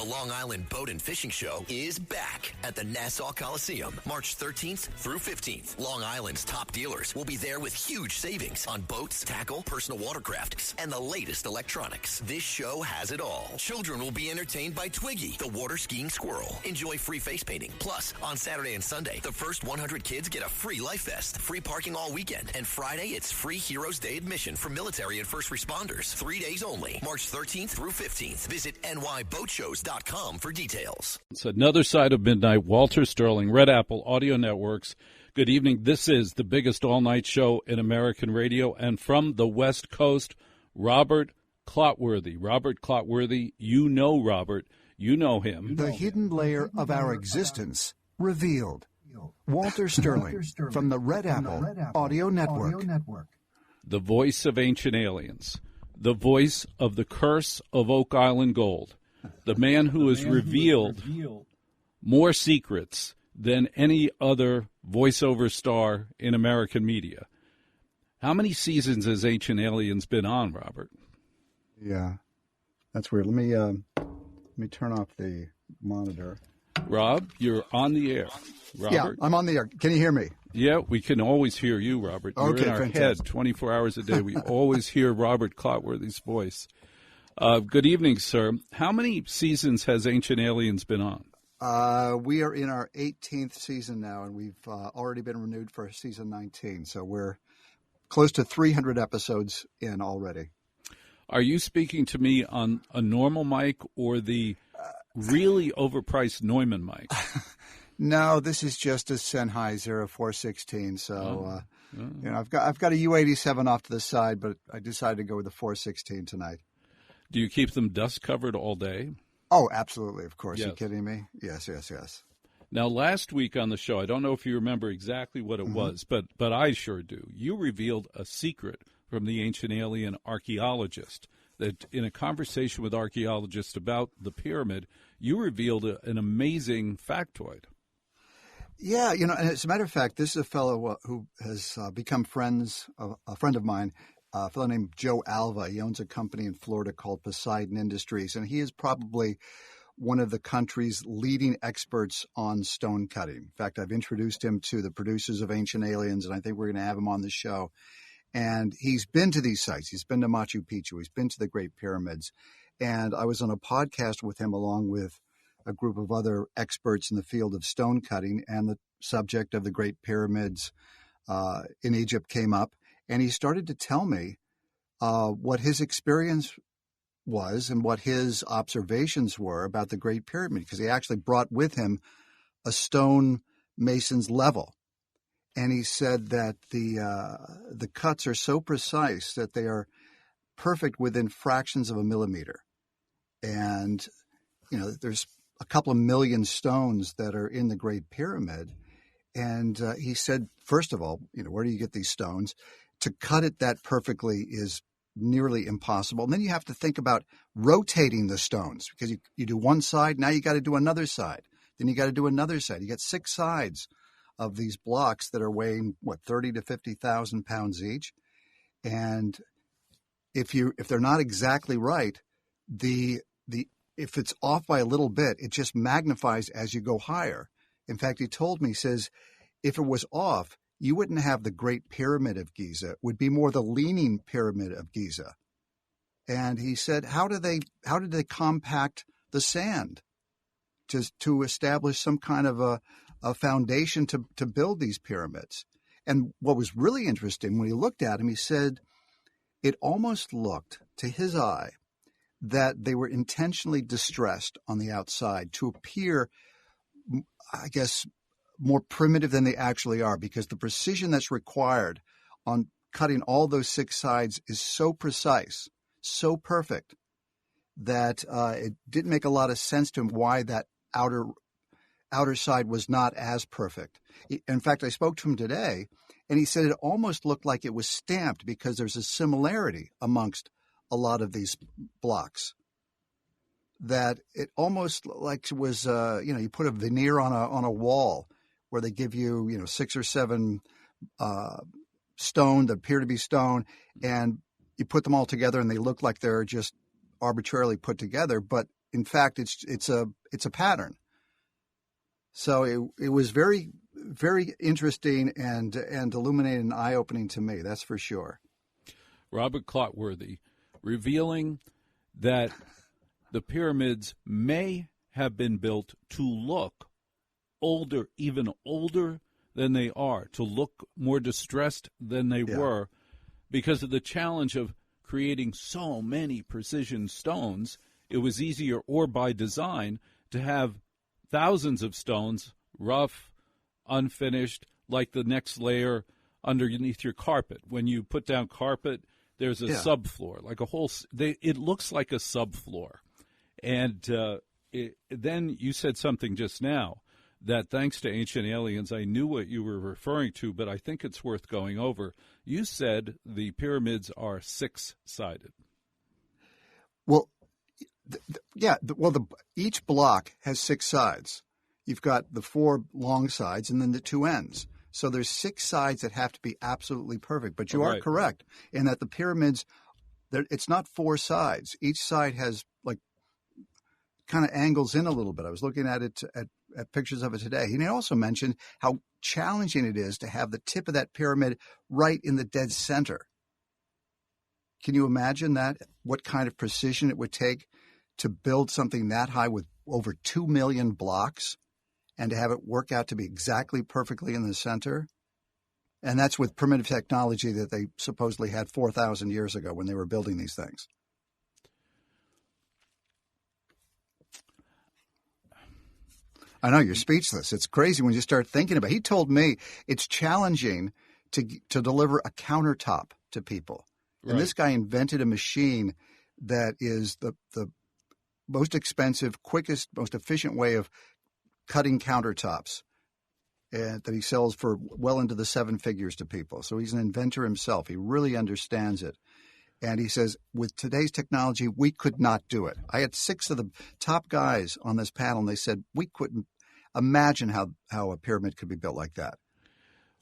Long Island Boat and Fishing Show is back at the Nassau Coliseum, March 13th through 15th. Long Island's top dealers will be there with huge savings on boats, tackle, personal watercraft, and the latest electronics. This show has it all. Children will be entertained by Twiggy, the water skiing squirrel. Enjoy free face painting. Plus, on Saturday and Sunday, the first 100 kids get a free life vest, free parking all weekend, and Friday, it's free Heroes Day admission for military and first responders. 3 days only, March 13th through 15th. Visit nyboatshows.com for details. It's another side of midnight. Walter Sterling, Red Apple Audio Networks. Good evening. This is the biggest all-night show in American radio. And from the West Coast, Robert Clotworthy. Robert Clotworthy, you know Robert. You know him. The hidden layer of our existence revealed. Walter Sterling from the Red Apple Audio Network. The voice of ancient aliens. The voice of the curse of Oak Island Gold. The man who has revealed more secrets than any other voiceover star in American media. How many seasons has Ancient Aliens been on, Robert? Yeah, that's weird. Let me turn off the monitor. Rob, you're on the air. Robert? Yeah, I'm on the air. Can you hear me? Yeah, we can always hear you, Robert. You're okay, in our fantastic. head 24 hours a day. We always hear Robert Clotworthy's voice. Good evening, sir. How many seasons has Ancient Aliens been on? We are in our 18th season now, and we've already been renewed for season 19. So we're close to 300 episodes in already. Are you speaking to me on a normal mic or the really overpriced Neumann mic? No, this is just a Sennheiser 416. So you know, I've got a U87 off to the side, but I decided to go with the 416 tonight. Do you keep them dust covered all day? Oh, absolutely. Of course. Yes. Are you kidding me? Yes. Now, last week on the show, I don't know if you remember exactly what it was, but I sure do. You revealed a secret from the ancient alien archaeologist, that in a conversation with archaeologists about the pyramid, you revealed an amazing factoid. Yeah, you know, and as a matter of fact, this is a fellow who has become a friend of mine, a fellow named Joe Alva. He owns a company in Florida called Poseidon Industries, and he is probably one of the country's leading experts on stone cutting. In fact, I've introduced him to the producers of Ancient Aliens, and I think we're going to have him on the show. And he's been to these sites. He's been to Machu Picchu. He's been to the Great Pyramids. And I was on a podcast with him along with a group of other experts in the field of stone cutting, and the subject of the Great Pyramids in Egypt came up. And he started to tell me what his experience was and what his observations were about the Great Pyramid, because he actually brought with him a stone mason's level. And he said that the cuts are so precise that they are perfect within fractions of a millimeter. And, you know, there's a couple of million stones that are in the Great Pyramid. And he said, first of all, you know, where do you get these stones? To cut it that perfectly is nearly impossible. And then you have to think about rotating the stones, because you do one side, now you got to do another side. Then you got to do another side. You got 6 sides of these blocks that are weighing, 30 to 50,000 pounds each. And if they're not exactly right, if it's off by a little bit, it just magnifies as you go higher. In fact, he told me, he says, if it was off, you wouldn't have the Great Pyramid of Giza. It would be more the Leaning Pyramid of Giza. And he said, how did they compact the sand to establish some kind of a foundation to build these pyramids? And what was really interesting, when he looked at him, he said it almost looked, to his eye, that they were intentionally distressed on the outside to appear, I guess, more primitive than they actually are, because the precision that's required on cutting all those 6 sides is so precise, so perfect, that it didn't make a lot of sense to him why that outer side was not as perfect. In fact, I spoke to him today, and he said it almost looked like it was stamped, because there's a similarity amongst a lot of these blocks, that it almost like it was, you put a veneer on a wall where they give you, 6 or 7 stone that appear to be stone, and you put them all together and they look like they're just arbitrarily put together. But in fact, it's a pattern. So it was very, very interesting and illuminating and eye-opening to me. That's for sure. Robert Clotworthy, revealing that the pyramids may have been built to look older, even older than they are, to look more distressed than they were, because of the challenge of creating so many precision stones. It was easier, or by design, to have thousands of stones, rough, unfinished, like the next layer underneath your carpet. When you put down carpet, there's a subfloor, like a whole. It looks like a subfloor, and then you said something just now that, thanks to Ancient Aliens, I knew what you were referring to, but I think it's worth going over. You said the pyramids are six-sided. Well, each block has six sides. You've got the four long sides and then the two ends. So there's six sides that have to be absolutely perfect. But you are correct in that the pyramids, it's not four sides. Each side has like kind of angles in a little bit. I was looking at it at pictures of it today. And he also mentioned how challenging it is to have the tip of that pyramid right in the dead center. Can you imagine that? What kind of precision it would take to build something that high with over 2 million blocks and to have it work out to be exactly perfectly in the center? And that's with primitive technology that they supposedly had 4,000 years ago when they were building these things. I know, you're speechless. It's crazy when you start thinking about it. He told me it's challenging to deliver a countertop to people. Right. And this guy invented a machine that is the most expensive, quickest, most efficient way of cutting countertops, and that he sells for well into the seven figures to people. So he's an inventor himself. He really understands it. And he says, with today's technology, we could not do it. I had 6 of the top guys on this panel, and they said we couldn't imagine how a pyramid could be built like that.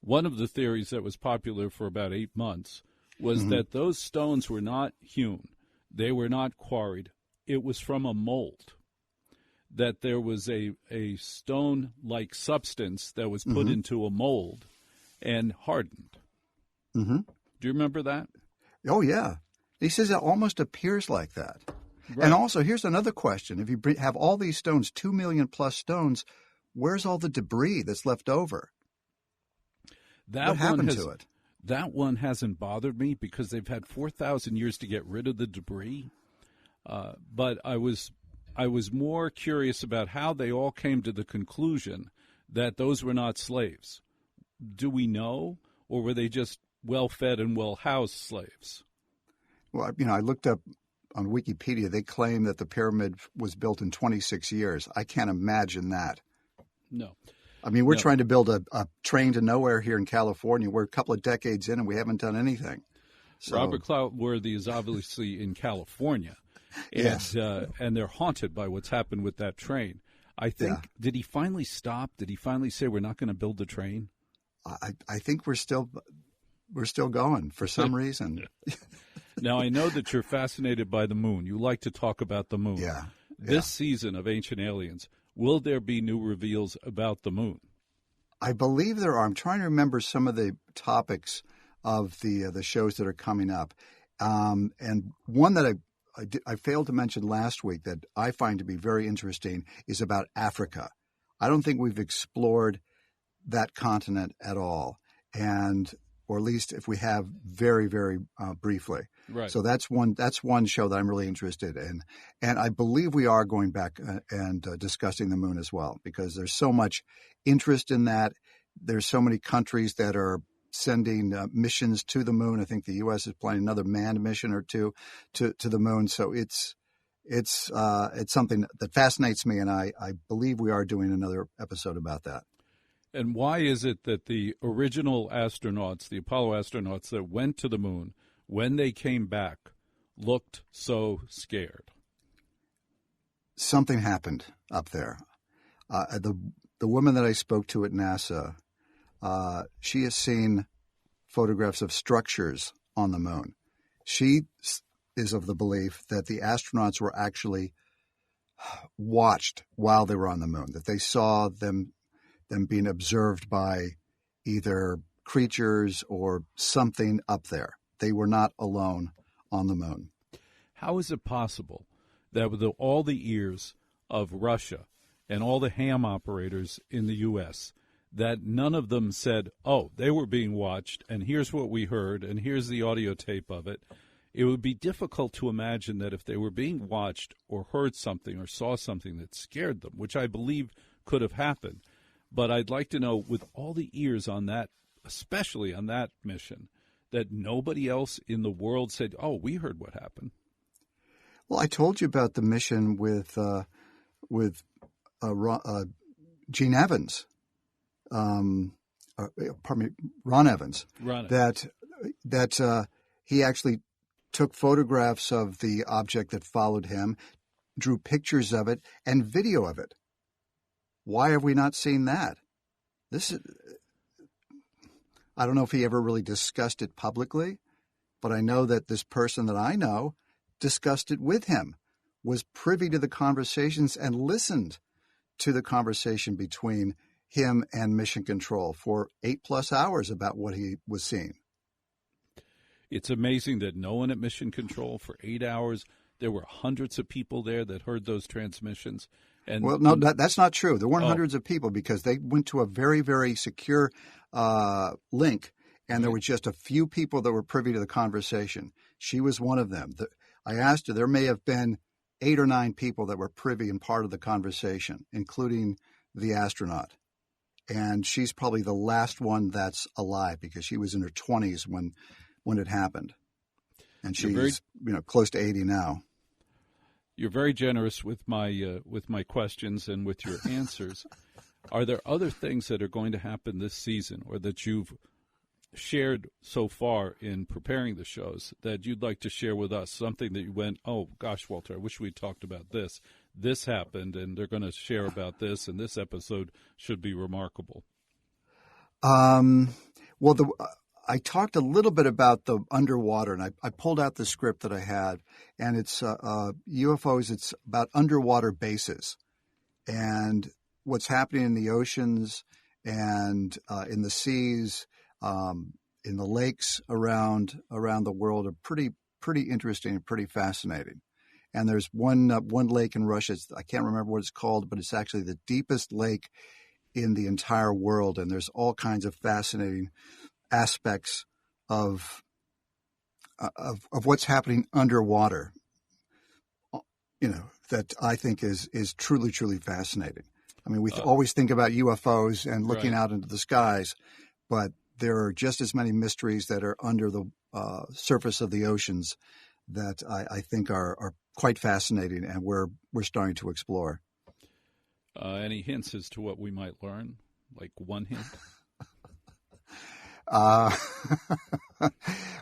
One of the theories that was popular for about 8 months was that those stones were not hewn. They were not quarried. It was from a mold. That there was a stone-like substance that was put into a mold and hardened. Do you remember that? Oh, yeah. He says it almost appears like that. Right. And also, here's another question. If you have all these stones, 2 million plus stones, where's all the debris that's left over? What happened to it? That one hasn't bothered me because they've had 4,000 years to get rid of the debris. But I was more curious about how they all came to the conclusion that those were not slaves. Do we know, or were they just well-fed and well-housed slaves? Well, I looked up on Wikipedia. They claim that the pyramid was built in 26 years. I can't imagine that. No. I mean, we're trying to build a train to nowhere here in California. We're a couple of decades in, and we haven't done anything. So, Robert Clotworthy is obviously in California. Yes. And they're haunted by what's happened with that train. I think, did he finally stop? Did he finally say we're not going to build the train? I think we're still going for some reason. Now, I know that you're fascinated by the moon. You like to talk about the moon. Yeah. This season of Ancient Aliens, will there be new reveals about the moon? I believe there are. I'm trying to remember some of the topics of the shows that are coming up. And one that I failed to mention last week that I find to be very interesting is about Africa. I don't think we've explored that continent at all, or at least if we have, very, very briefly. Right. So that's one show that I'm really interested in, and I believe we are going back and discussing the moon as well, because there's so much interest in that. There's so many countries that are sending missions to the moon. I think the U.S. is planning another manned mission or two to the moon. So it's something that fascinates me, and I believe we are doing another episode about that. And why is it that the original astronauts, the Apollo astronauts that went to the moon, when they came back, looked so scared? Something happened up there. The woman that I spoke to at NASA, she has seen photographs of structures on the moon. She is of the belief that the astronauts were actually watched while they were on the moon, that they saw them being observed by either creatures or something up there. They were not alone on the moon. How is it possible that with all the ears of Russia and all the ham operators in the U.S., that none of them said, oh, they were being watched, and here's what we heard, and here's the audio tape of it? It would be difficult to imagine that if they were being watched or heard something or saw something that scared them, which I believe could have happened. But I'd like to know, with all the ears on that, especially on that mission, that nobody else in the world said, oh, we heard what happened. Well, I told you about the mission with Gene Evans, Ron Evans, that he actually took photographs of the object that followed him, drew pictures of it, and video of it. Why have we not seen that? I don't know if he ever really discussed it publicly, but I know that this person that I know discussed it with him, was privy to the conversations, and listened to the conversation between him and Mission Control for 8+ hours about what he was seeing. It's amazing that no one at Mission Control for 8 hours, there were hundreds of people there that heard those transmissions. And well, no, that's not true. There weren't hundreds of people, because they went to a very, very secure link, and there were just a few people that were privy to the conversation. She was one of them. I asked her, there may have been 8 or 9 people that were privy and part of the conversation, including the astronaut. And she's probably the last one that's alive, because she was in her 20s when it happened. And she's close to 80 now. You're very generous with my questions and with your answers. Are there other things that are going to happen this season, or that you've shared so far in preparing the shows, that you'd like to share with us? Something that you went, oh, gosh, Walter, I wish we talked about this. This happened, and they're going to share about this, and this episode should be remarkable. Well, I talked a little bit about the underwater, and I pulled out the script that I had, and it's UFOs. It's about underwater bases and what's happening in the oceans and in the seas, in the lakes around the world are pretty interesting and pretty fascinating. And there's one lake in Russia. I can't remember what it's called, but it's actually the deepest lake in the entire world, and there's all kinds of fascinating aspects of what's happening underwater, that I think is truly, truly fascinating. I mean, we always think about UFOs and looking out into the skies, but there are just as many mysteries that are under the surface of the oceans that I think are quite fascinating, and we're starting to explore. Any hints as to what we might learn? Like one hint?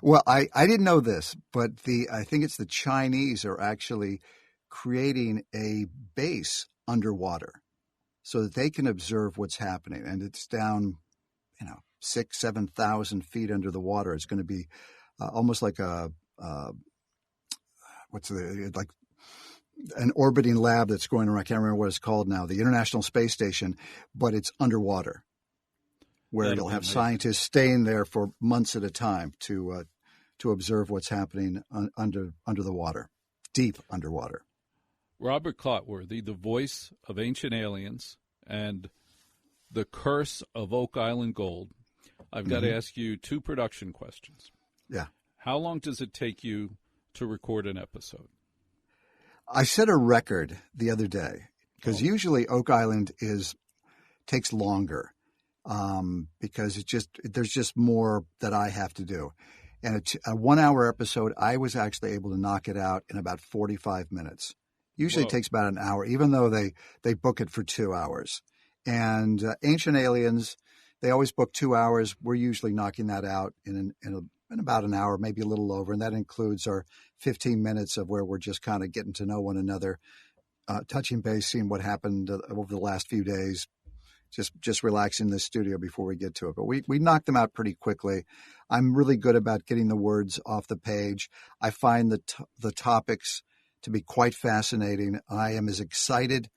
Well, I didn't know this, but I think it's the Chinese are actually creating a base underwater so that they can observe what's happening. And it's down, 6,000-7,000 feet under the water. It's going to be almost like like an orbiting lab that's going around. I can't remember what it's called now, the International Space Station, but it's underwater, where you'll have scientists staying there for months at a time to observe what's happening under the water, deep underwater. Robert Clotworthy, the voice of Ancient Aliens and The Curse of Oak Island Gold. I've got to ask you 2 production questions. Yeah. How long does it take you to record an episode? I set a record the other day, because usually Oak Island takes longer. Because there's just more that I have to do. And a 1-hour episode, I was actually able to knock it out in about 45 minutes. Usually It takes about an hour, even though they book it for 2 hours. And Ancient Aliens, they always book 2 hours. We're usually knocking that out in about an hour, maybe a little over. And that includes our 15 minutes of where we're just kind of getting to know one another, touching base, seeing what happened over the last few days, just relaxing in the studio before we get to it. But we knock them out pretty quickly. I'm really good about getting the words off the page. I find the topics to be quite fascinating. I am as excited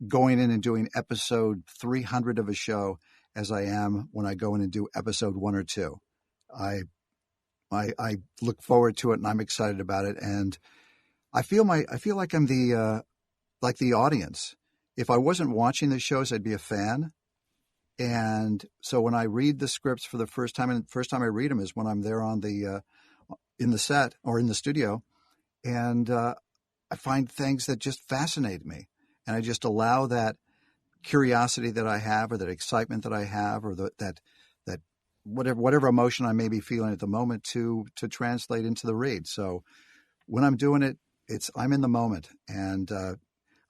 going in and doing episode 300 of a show as I am when I go in and do episode 1 or 2. I look forward to it, and I'm excited about it. And I feel like I'm the audience. If I wasn't watching the shows, I'd be a fan. And so when I read the scripts for the first time, and the first time I read them is when I'm there on the in the set or in the studio, and I find things that just fascinate me, and I just allow that curiosity that I have, or that excitement that I have, or that whatever emotion I may be feeling at the moment to translate into the read. So when I'm doing it, I'm in the moment, and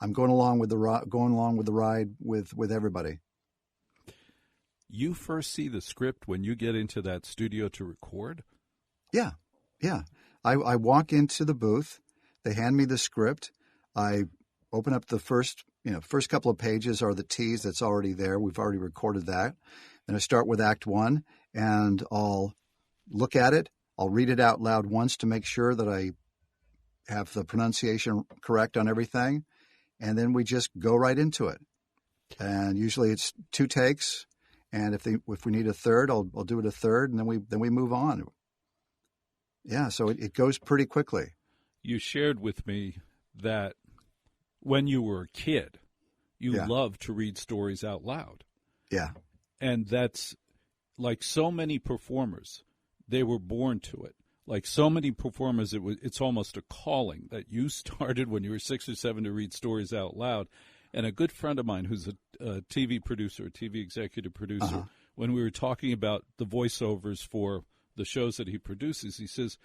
I'm going along with the ride with everybody. You first see the script when you get into that studio to record? Yeah. I walk into the booth. They hand me the script. I open up the first couple of pages are the tease that's already there. We've already recorded that. Then I start with Act 1, and I'll look at it. I'll read it out loud once to make sure that I have the pronunciation correct on everything. And then we just go right into it. And usually it's 2 takes. And if we need a third, I'll do it a third, and then we move on. Yeah, so it goes pretty quickly. You shared with me that when you were a kid, you loved to read stories out loud. Yeah. And that's like so many performers, they were born to it. Like so many performers, it's almost a calling that you started when you were 6 or 7 to read stories out loud. And a good friend of mine who's a TV producer, a TV executive producer, when we were talking about the voiceovers for the shows that he produces, he says,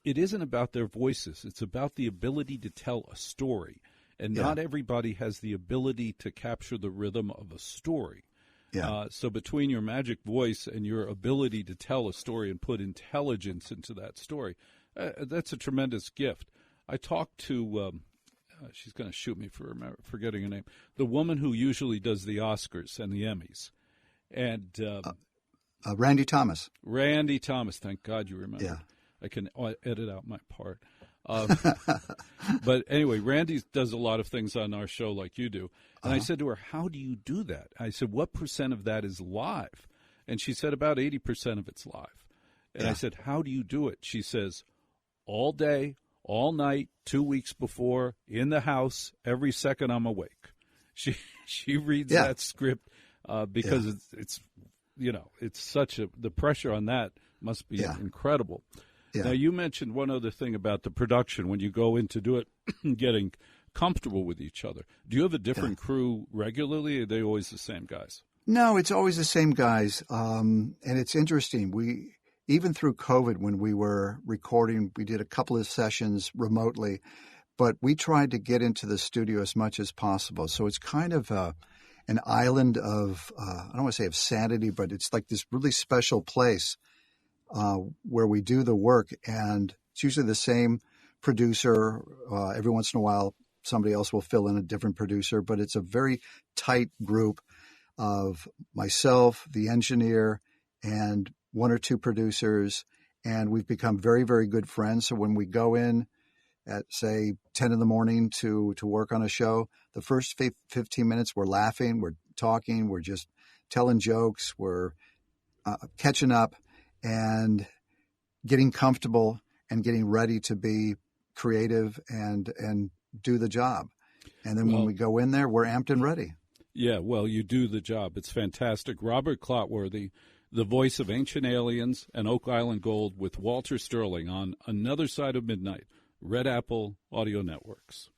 it isn't about their voices. It's about the ability to tell a story. And not everybody has the ability to capture the rhythm of a story. Yeah. So between your magic voice and your ability to tell a story and put intelligence into that story, that's a tremendous gift. I talked to... she's going to shoot me for forgetting her name. The woman who usually does the Oscars and the Emmys. And Randy Thomas. Randy Thomas. Thank God you remember. Yeah. I can edit out my part. But anyway, Randy does a lot of things on our show like you do. And I said to her, how do you do that? I said, what % of that is live? And she said about 80% of it's live. And I said, how do you do it? She says, all day, all night, 2 weeks before, in the house, every second I'm awake. She reads that script because it's such the pressure on that must be incredible. Yeah. Now, you mentioned one other thing about the production when you go in to do it, getting comfortable with each other. Do you have a different crew regularly, or are they always the same guys? No, it's always the same guys. And it's interesting. Even through COVID, when we were recording, we did a couple of sessions remotely, but we tried to get into the studio as much as possible. So it's kind of an island of, I don't want to say of sanity, but it's like this really special place where we do the work. And it's usually the same producer. Every once in a while, somebody else will fill in a different producer, but it's a very tight group of myself, the engineer, and 1 or 2 producers, and we've become very, very good friends. So when we go in at, say, 10 in the morning to work on a show, the first 15 minutes we're laughing, we're talking, we're just telling jokes, we're catching up and getting comfortable and getting ready to be creative and do the job. And then when we go in there, we're amped and ready. Yeah, well, you do the job. It's fantastic. Robert Clotworthy, the voice of Ancient Aliens and Oak Island Gold with Walter Sterling on Another Side of Midnight, Red Apple Audio Networks.